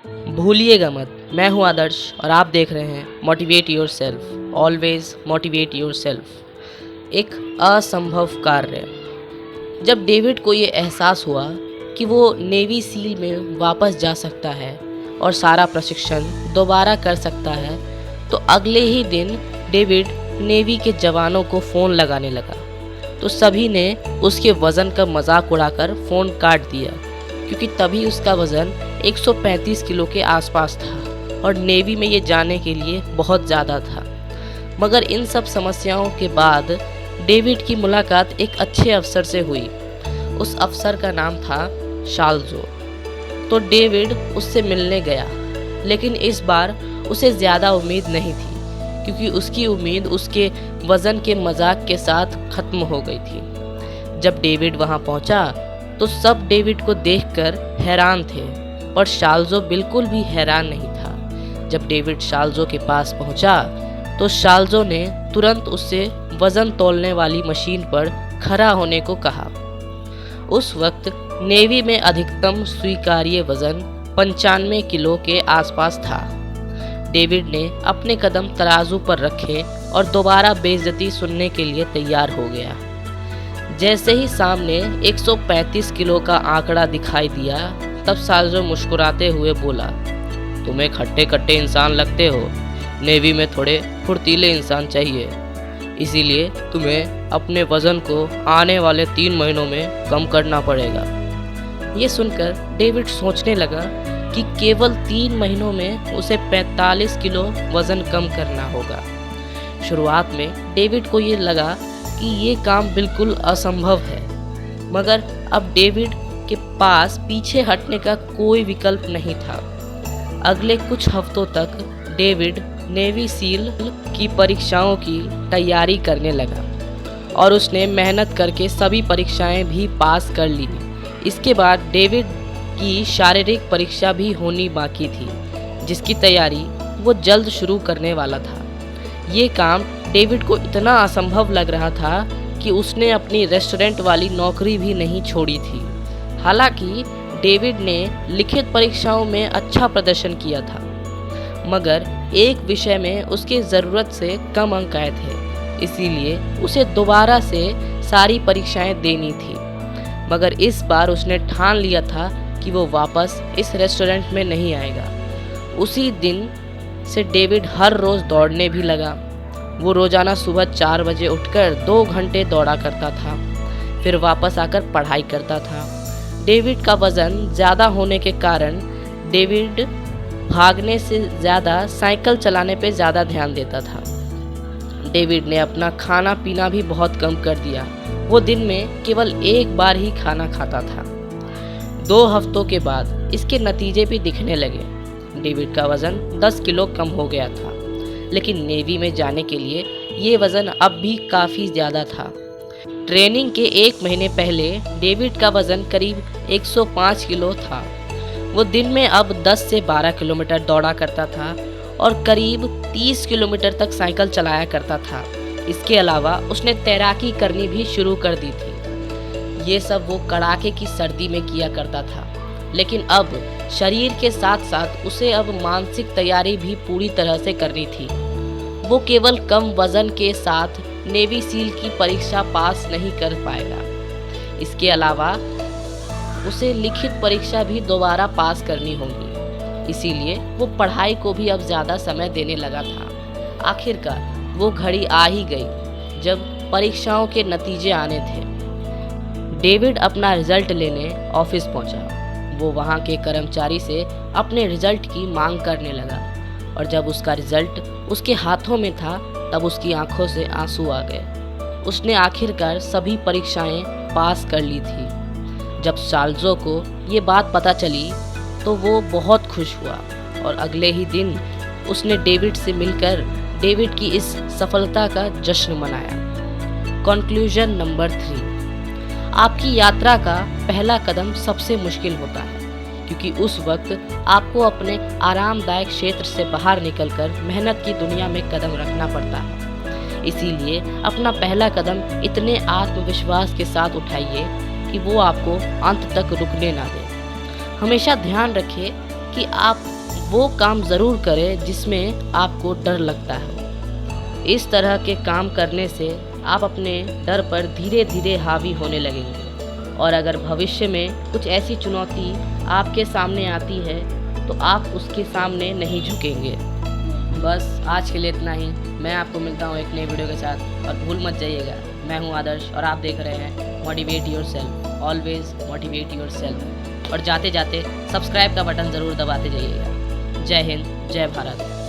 भूलिएगा मत, मैं हूँ आदर्श और आप देख रहे हैं motivate your self, always motivate your self. एक असंभव कार्य। जब डेविड को ये एहसास हुआ कि वो नेवी सील में वापस जा सकता है और सारा प्रशिक्षण दोबारा कर सकता है, तो अगले ही दिन डेविड नेवी के जवानों को फ़ोन लगाने लगा। तो सभी ने उसके वज़न का मजाक उड़ाकर फ़ोन काट दिया, क्योंकि तभी उसका वज़न 135 किलो के आसपास था और नेवी में ये जाने के लिए बहुत ज़्यादा था। मगर इन सब समस्याओं के बाद डेविड की मुलाकात एक अच्छे अफसर से हुई। उस अफसर का नाम था शाल्जो। तो डेविड उससे मिलने गया, लेकिन इस बार उसे ज़्यादा उम्मीद नहीं थी, क्योंकि उसकी उम्मीद उसके वज़न के मजाक के साथ ख़त्म हो गई थी। जब डेविड वहाँ पहुँचा तो सब डेविड को देखकर हैरान थे, पर शाल्जो बिल्कुल भी हैरान नहीं था। जब डेविड शाल्जो के पास पहुँचा तो शाल्जो ने तुरंत उससे वज़न तौलने वाली मशीन पर खड़ा होने को कहा। उस वक्त नेवी में अधिकतम स्वीकार्य वज़न 95 किलो के आसपास था। डेविड ने अपने कदम तराजू पर रखे और दोबारा बेइज्जती सुनने के लिए तैयार हो गया। जैसे ही सामने 135 किलो का आंकड़ा दिखाई दिया, तब शाल्जो मुस्कुराते हुए बोला, तुम्हें खट्टे खट्टे इंसान लगते हो, नेवी में थोड़े फुर्तीले इंसान चाहिए, इसीलिए तुम्हें अपने वज़न को आने वाले 3 महीनों में कम करना पड़ेगा। ये सुनकर डेविड सोचने लगा कि केवल 3 महीनों में उसे 45 किलो वज़न कम करना होगा। शुरुआत में डेविड को ये लगा कि ये काम बिल्कुल असंभव है, मगर अब डेविड के पास पीछे हटने का कोई विकल्प नहीं था। अगले कुछ हफ्तों तक डेविड नेवी सील की परीक्षाओं की तैयारी करने लगा और उसने मेहनत करके सभी परीक्षाएं भी पास कर ली। इसके बाद डेविड की शारीरिक परीक्षा भी होनी बाकी थी, जिसकी तैयारी वो जल्द शुरू करने वाला था। ये काम डेविड को इतना असंभव लग रहा था कि उसने अपनी रेस्टोरेंट वाली नौकरी भी नहीं छोड़ी थी। हालांकि डेविड ने लिखित परीक्षाओं में अच्छा प्रदर्शन किया था, मगर एक विषय में उसके ज़रूरत से कम अंक आए थे, इसीलिए उसे दोबारा से सारी परीक्षाएं देनी थी। मगर इस बार उसने ठान लिया था कि वो वापस इस रेस्टोरेंट में नहीं आएगा। उसी दिन से डेविड हर रोज़ दौड़ने भी लगा। वो रोज़ाना सुबह 4 बजे उठकर 2 घंटे दौड़ा करता था, फिर वापस आकर पढ़ाई करता था। डेविड का वज़न ज़्यादा होने के कारण डेविड भागने से ज़्यादा साइकिल चलाने पे ज़्यादा ध्यान देता था। डेविड ने अपना खाना पीना भी बहुत कम कर दिया। वो दिन में केवल एक बार ही खाना खाता था। 2 हफ्तों के बाद इसके नतीजे भी दिखने लगे। डेविड का वज़न 10 किलो कम हो गया था, लेकिन नेवी में जाने के लिए ये वज़न अब भी काफ़ी ज़्यादा था। ट्रेनिंग के 1 महीने पहले डेविड का वज़न करीब 105 किलो था। वो दिन में अब 10 से 12 किलोमीटर दौड़ा करता था और करीब 30 किलोमीटर तक साइकिल चलाया करता था। इसके अलावा उसने तैराकी करनी भी शुरू कर दी थी। ये सब वो कड़ाके की सर्दी में किया करता था, लेकिन अब शरीर के साथ साथ उसे अब मानसिक तैयारी भी पूरी तरह से करनी थी। वो केवल कम वज़न के साथ नेवी सील की परीक्षा पास नहीं कर पाएगा। इसके अलावा उसे लिखित परीक्षा भी दोबारा पास करनी होगी, इसीलिए वो पढ़ाई को भी अब ज़्यादा समय देने लगा था। आखिरकार वो घड़ी आ ही गई जब परीक्षाओं के नतीजे आने थे। डेविड अपना रिजल्ट लेने ऑफिस पहुंचा। वो वहां के कर्मचारी से अपने रिजल्ट की मांग करने लगा, और जब उसका रिजल्ट उसके हाथों में था तब उसकी आंखों से आंसू आ गए। उसने आखिरकार सभी परीक्षाएं पास कर ली थी। जब शाल्जो को ये बात पता चली तो वो बहुत खुश हुआ और अगले ही दिन उसने डेविड से मिलकर डेविड की इस सफलता का जश्न मनाया। Conclusion number 3। आपकी यात्रा का पहला कदम सबसे मुश्किल होता है, क्योंकि उस वक्त आपको अपने आरामदायक क्षेत्र से बाहर निकलकर मेहनत की दुनिया में कदम रखना पड़ता है। इसीलिए अपना पहला कदम इतने आत्मविश्वास के साथ उठाइए कि वो आपको अंत तक रुकने ना दे। हमेशा ध्यान रखिए कि आप वो काम ज़रूर करें जिसमें आपको डर लगता है। इस तरह के काम करने से आप अपने डर पर धीरे धीरे हावी होने लगेंगे, और अगर भविष्य में कुछ ऐसी चुनौती आपके सामने आती है तो आप उसके सामने नहीं झुकेंगे। बस आज के लिए इतना ही। मैं आपको मिलता हूँ एक नई वीडियो के साथ, और भूल मत जाइएगा, मैं हूँ आदर्श और आप देख रहे हैं motivate your self, always motivate your self. और जाते जाते सब्सक्राइब का बटन ज़रूर दबाते जाइएगा। जय हिंद, जय भारत।